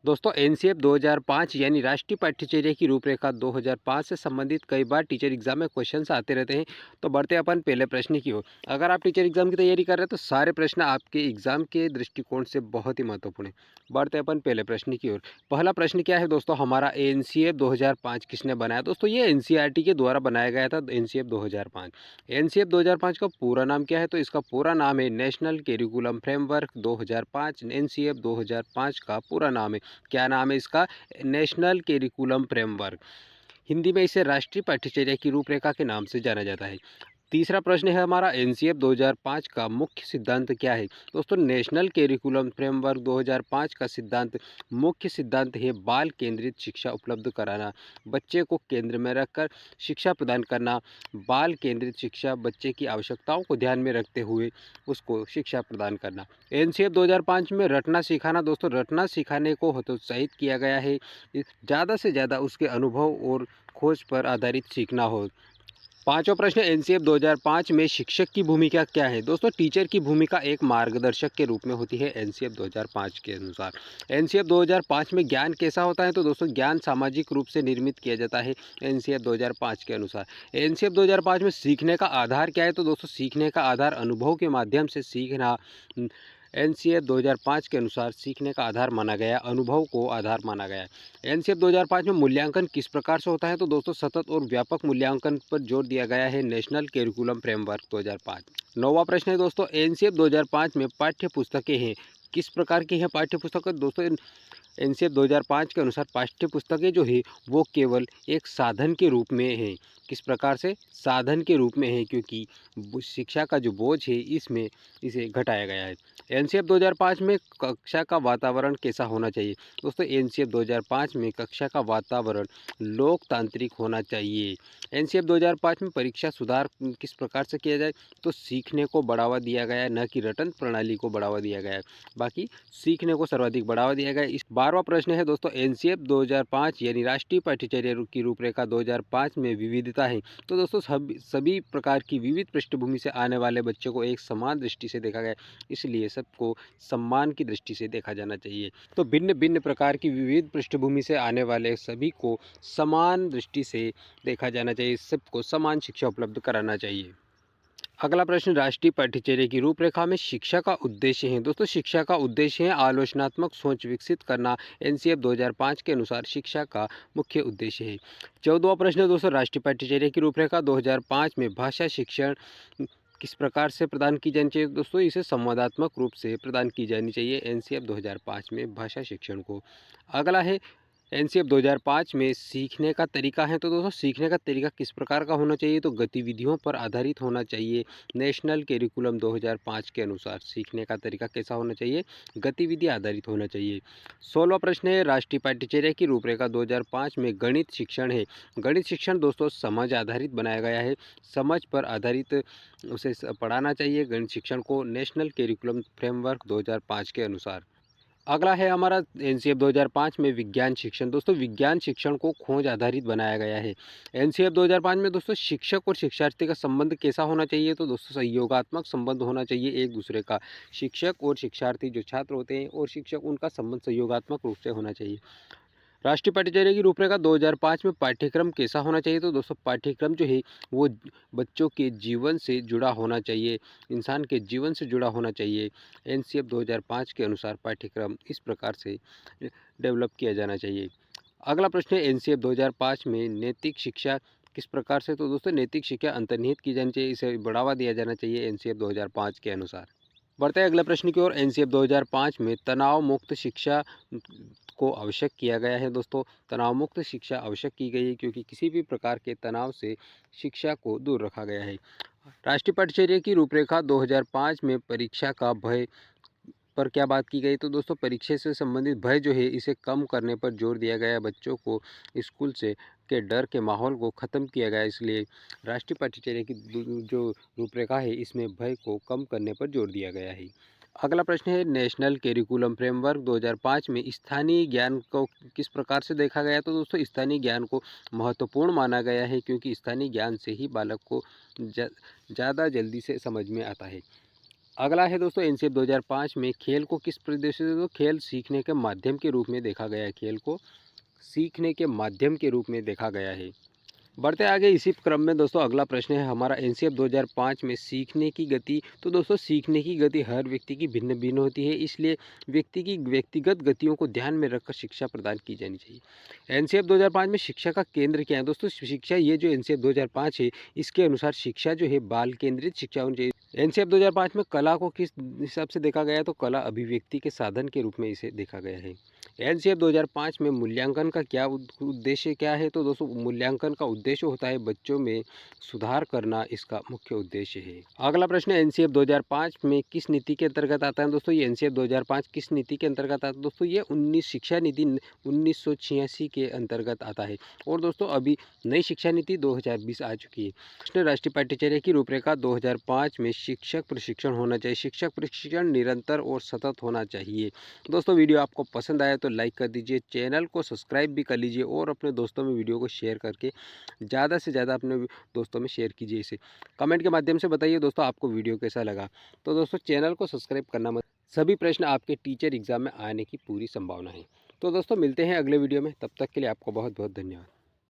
दोस्तों एनसीएफ 2005 यानी राष्ट्रीय पाठ्यचर्या की रूपरेखा 2005 से संबंधित कई बार टीचर एग्जाम में क्वेश्चंस आते रहते हैं। तो बढ़ते हैं अपन पहले प्रश्न की ओर। अगर आप टीचर एग्जाम की तैयारी कर रहे हैं तो सारे प्रश्न आपके एग्जाम के दृष्टिकोण से बहुत ही महत्वपूर्ण है। बढ़ते हैं अपन पहले प्रश्न की ओर। पहला प्रश्न क्या है दोस्तों, हमारा एनसीएफ 2005 किसने बनाया? दोस्तों ये एनसीईआरटी के द्वारा बनाया गया था एनसीएफ 2005। एनसीएफ 2005 का पूरा नाम क्या है? तो इसका पूरा नाम है नेशनल करिकुलम फ्रेमवर्क 2005। एनसीएफ 2005 का पूरा नाम है, क्या नाम है इसका? National curriculum framework. हिंदी में इसे राष्ट्रीय पाठ्यचर्या की रूपरेखा के नाम से जाना जाता है। तीसरा प्रश्न है हमारा, एनसीएफ 2005 का मुख्य सिद्धांत क्या है? दोस्तों नेशनल करिकुलम फ्रेमवर्क 2005 का मुख्य सिद्धांत है बाल केंद्रित शिक्षा उपलब्ध कराना, बच्चे को केंद्र में रखकर शिक्षा प्रदान करना। बाल केंद्रित शिक्षा, बच्चे की आवश्यकताओं को ध्यान में रखते हुए उसको शिक्षा प्रदान करना। एनसीएफ 2005 में रटना सिखाना, दोस्तों रटना सिखाने को हतोत्साहित किया गया है। ज़्यादा से ज़्यादा उसके अनुभव और खोज पर आधारित सीखना हो। पांचवा प्रश्न, एनसीएफ 2005 में शिक्षक की भूमिका क्या है? दोस्तों टीचर की भूमिका एक मार्गदर्शक के रूप में होती है एनसीएफ 2005 के अनुसार। एनसीएफ 2005 में ज्ञान कैसा होता है? तो दोस्तों ज्ञान सामाजिक रूप से निर्मित किया जाता है एनसीएफ 2005 के अनुसार। एनसीएफ 2005 में सीखने का आधार क्या है? तो दोस्तों सीखने का आधार अनुभव के माध्यम से सीखना। एनसीएफ 2005 के अनुसार सीखने का आधार माना गया, अनुभव को आधार माना गया। एनसीएफ 2005 में मूल्यांकन किस प्रकार से होता है? तो दोस्तों सतत और व्यापक मूल्यांकन पर जोर दिया गया है नेशनल करिकुलम फ्रेमवर्क 2005। नौवां प्रश्न है दोस्तों, एनसीएफ 2005 में पाठ्य पुस्तकें हैं, किस प्रकार की है पाठ्य पुस्तकें? दोस्तों एनसीएफ 2005 के अनुसार पाठ्य पुस्तकें जो है वो केवल एक साधन के रूप में है। किस प्रकार से? साधन के रूप में है, क्योंकि शिक्षा का जो बोझ है इसमें इसे घटाया गया है। एनसीएफ 2005 में कक्षा का वातावरण कैसा होना चाहिए? दोस्तों एनसीएफ 2005 में कक्षा का वातावरण लोकतांत्रिक होना चाहिए। एनसीएफ 2005 में परीक्षा सुधार किस प्रकार से किया जाए? तो सीखने को बढ़ावा दिया गया है, न कि रटन प्रणाली को बढ़ावा दिया गया है। बाकी सीखने को सर्वाधिक बढ़ावा दिया गया है। इस 12वां प्रश्न है दोस्तों, एनसीएफ 2005 यानी राष्ट्रीय पाठ्यचर्या की रूपरेखा 2005 में विविधता है। तो दोस्तों सभी प्रकार की विविध पृष्ठभूमि से आने वाले बच्चों को एक समान दृष्टि से देखा गया है, इसलिए सबको सम्मान की दृष्टि से देखा जाना चाहिए। तो भिन्न भिन्न प्रकार की विविध पृष्ठभूमि से आने वाले सभी को समान दृष्टि से देखा जाना चाहिए, सबको समान शिक्षा उपलब्ध कराना चाहिए। अगला प्रश्न, राष्ट्रीय पाठ्यचर्या की रूपरेखा में शिक्षा का उद्देश्य है। दोस्तों शिक्षा का उद्देश्य है आलोचनात्मक सोच विकसित करना। एनसीएफ 2005 के अनुसार शिक्षा का मुख्य उद्देश्य है। 14वां प्रश्न है दोस्तों, राष्ट्रीय पाठ्यचर्या की रूपरेखा 2005 में भाषा शिक्षण किस प्रकार से प्रदान की जानी चाहिए? दोस्तों इसे संवादात्मक रूप से प्रदान की जानी चाहिए एनसीएफ 2005 में भाषा शिक्षण को। अगला है, एनसीएफ 2005 में सीखने का तरीका है। तो दोस्तों सीखने का तरीका किस प्रकार का होना चाहिए? तो गतिविधियों पर आधारित होना चाहिए। नेशनल करिकुलम 2005 के अनुसार सीखने का तरीका कैसा होना चाहिए? गतिविधि आधारित होना चाहिए। 16वां प्रश्न है, राष्ट्रीय पाठ्यचर्या की रूपरेखा 2005 में गणित शिक्षण है। गणित शिक्षण दोस्तों समझ आधारित बनाया गया है, समझ पर आधारित उसे पढ़ाना चाहिए गणित शिक्षण को नेशनल करिकुलम फ्रेमवर्क 2005 के अनुसार। अगला है हमारा एनसीएफ 2005 में विज्ञान शिक्षण। दोस्तों विज्ञान शिक्षण को खोज आधारित बनाया गया है। एनसीएफ 2005 में दोस्तों शिक्षक और शिक्षार्थी का संबंध कैसा होना चाहिए? तो दोस्तों सहयोगात्मक संबंध होना चाहिए एक दूसरे का। शिक्षक और शिक्षार्थी जो छात्र होते हैं और शिक्षक, उनका संबंध सहयोगात्मक रूप से होना चाहिए। राष्ट्रीय पाठ्यचर्या की रूपरेखा 2005 में पाठ्यक्रम कैसा होना चाहिए? तो दोस्तों पाठ्यक्रम जो है वो बच्चों के जीवन से जुड़ा होना चाहिए, इंसान के जीवन से जुड़ा होना चाहिए। एनसीएफ 2005 के अनुसार पाठ्यक्रम इस प्रकार से डेवलप किया जाना चाहिए। अगला प्रश्न है, एनसीएफ 2005 में नैतिक शिक्षा किस प्रकार से? तो दोस्तों नैतिक शिक्षा अंतर्निहित की जानी चाहिए, इसे बढ़ावा दिया जाना चाहिए एनसीएफ 2005 के अनुसार। बढ़ते हैं अगले प्रश्न की ओर। एनसीएफ 2005 में तनाव मुक्त शिक्षा को आवश्यक किया गया है। दोस्तों तनाव मुक्त शिक्षा आवश्यक की गई है, क्योंकि किसी भी प्रकार के तनाव से शिक्षा को दूर रखा गया है। राष्ट्रीय पाठ्यचर्या की रूपरेखा 2005 में परीक्षा का भय पर क्या बात की गई? तो दोस्तों परीक्षा से संबंधित भय जो है इसे कम करने पर जोर दिया गया है, बच्चों को स्कूल से के डर के माहौल को ख़त्म किया गया, इसलिए राष्ट्रीय पाठ्यचर्या की जो रूपरेखा है इसमें भय को कम करने पर जोर दिया गया है। अगला प्रश्न है, नेशनल करिकुलम फ्रेमवर्क 2005 में स्थानीय ज्ञान को किस प्रकार से देखा गया? तो दोस्तों स्थानीय ज्ञान को महत्वपूर्ण माना गया है, क्योंकि स्थानीय ज्ञान से ही बालक को ज़्यादा जल्दी से समझ में आता है। अगला है दोस्तों एनसीएफ 2005 में खेल को किस परिदृश्य से तो खेल सीखने के माध्यम के रूप में देखा गया है। खेल को सीखने के माध्यम के रूप में देखा गया है। बढ़ते आगे इसी क्रम में दोस्तों अगला प्रश्न है हमारा एनसीएफ 2005 में सीखने की गति। तो दोस्तों सीखने की गति हर व्यक्ति की भिन्न भिन्न होती है, इसलिए व्यक्ति की व्यक्तिगत गतियों को ध्यान में रखकर शिक्षा प्रदान की जानी चाहिए। एनसीएफ 2005 में शिक्षा का केंद्र क्या है दोस्तों? शिक्षा, ये जो एनसीएफ 2005 है इसके अनुसार शिक्षा जो है बाल केंद्रित शिक्षा होनी चाहिए। एनसीएफ 2005 में कला को किस हिसाब से देखा गया है? तो कला अभिव्यक्ति के साधन के रूप में इसे देखा गया है। एनसीएफ 2005 में मूल्यांकन का क्या उद्देश्य क्या है? तो दोस्तों मूल्यांकन का उद्देश्य होता है बच्चों में सुधार करना, इसका मुख्य उद्देश्य है। अगला प्रश्न एनसीएफ 2005 में किस नीति के अंतर्गत आता है दोस्तों? ये एनसीएफ 2005 किस नीति के अंतर्गत आता है दोस्तों? ये 19 शिक्षा नीति 1986 के अंतर्गत आता है। और दोस्तों अभी नई शिक्षा नीति 2020 आ चुकी है। प्रश्न राष्ट्रीय पाठ्यचर्या की रूपरेखा 2005 में शिक्षक प्रशिक्षण होना चाहिए। शिक्षक प्रशिक्षण निरंतर और सतत होना चाहिए। दोस्तों वीडियो आपको पसंद आया तो लाइक कर दीजिए, चैनल को सब्सक्राइब भी कर लीजिए और अपने दोस्तों में वीडियो को शेयर करके ज़्यादा से ज़्यादा अपने दोस्तों में शेयर कीजिए। इसे कमेंट के माध्यम से बताइए दोस्तों आपको वीडियो कैसा लगा। तो दोस्तों चैनल को सब्सक्राइब करना मत। सभी प्रश्न आपके टीचर एग्जाम में आने की पूरी संभावना है। तो दोस्तों मिलते हैं अगले वीडियो में, तब तक के लिए आपको बहुत बहुत धन्यवाद।